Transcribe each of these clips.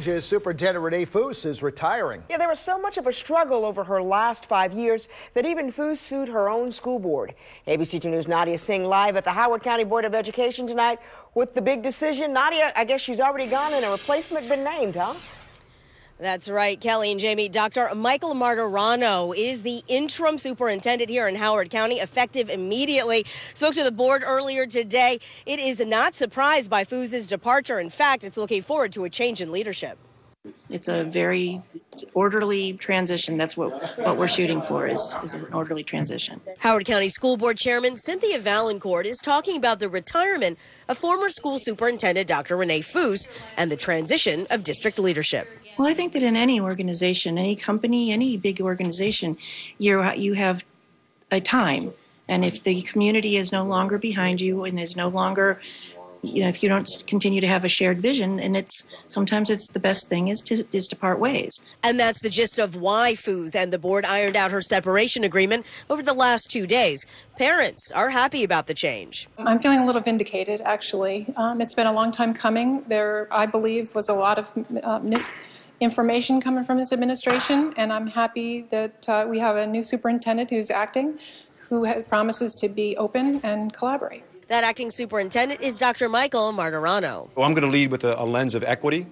Superintendent Renee Foose is retiring. Yeah, there was so much of a struggle over her last 5 years that even Foose sued her own school board. ABC 2 News' Nadia Singh live at the Howard County Board of Education tonight with the big decision. Nadia, I guess she's already gone and a replacement been named, huh? That's right, Kelly and Jamie. Dr. Michael Martirano is the interim superintendent here in Howard County, effective immediately. Spoke to the board earlier today. It is not surprised by Foose's departure. In fact, it's looking forward to a change in leadership. It's a very orderly transition. That's what we're shooting for is an orderly transition. Howard County School Board Chairman Cynthia Valancourt is talking about the retirement of former school superintendent Dr. Renee Foose and the transition of district leadership. Well, I think that in any organization, any company, any big organization, you have a time. And if the community is no longer behind you and is no longer, if you don't continue to have a shared vision, and sometimes it's the best thing is to part ways. And that's the gist of why Foose and the board ironed out her separation agreement over the last 2 days. Parents are happy about the change. I'm feeling a little vindicated, actually. It's been a long time coming. There, I believe, was a lot of misinformation coming from this administration, and I'm happy that we have a new superintendent who's acting, who promises to be open and collaborate. That acting superintendent is Dr. Michael Martirano. Well, I'm going to lead with a lens of equity.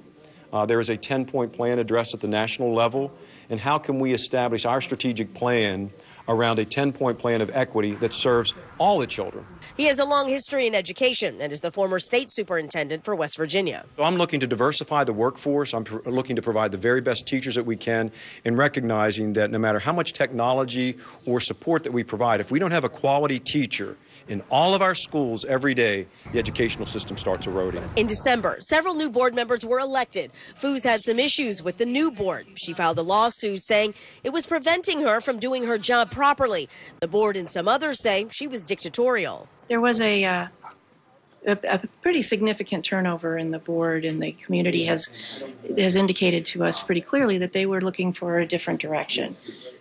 There is a 10-point plan addressed at the national level. And how can we establish our strategic plan around a 10-point plan of equity that serves all the children? He has a long history in education and is the former state superintendent for West Virginia. So I'm looking to diversify the workforce. I'm looking to provide the very best teachers that we can, and recognizing that no matter how much technology or support that we provide, if we don't have a quality teacher in all of our schools every day, the educational system starts eroding. In December, several new board members were elected. Foose had some issues with the new board. She filed a lawsuit saying it was preventing her from doing her job properly. The board and some others say she was dictatorial. There was a pretty significant turnover in the board, and the community has indicated to us pretty clearly that they were looking for a different direction.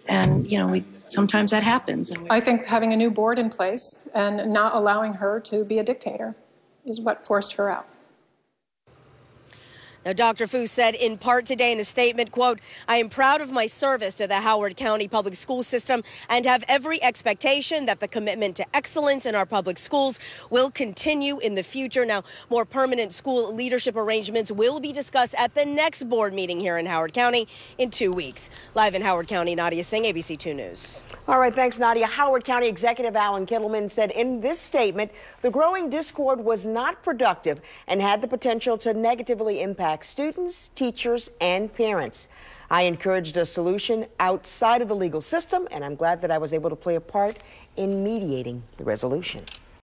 And, sometimes that happens. I think having a new board in place and not allowing her to be a dictator is what forced her out. Now, Dr. Foose said in part today in a statement, quote, "I am proud of my service to the Howard County public school system and have every expectation that the commitment to excellence in our public schools will continue in the future." Now, more permanent school leadership arrangements will be discussed at the next board meeting here in Howard County in 2 weeks. Live in Howard County, Nadia Singh, ABC 2 News. All right, thanks, Nadia. Howard County Executive Alan Kittleman said in this statement, the growing discord was not productive and had the potential to negatively impact students, teachers, and parents. I encouraged a solution outside of the legal system, and I'm glad that I was able to play a part in mediating the resolution.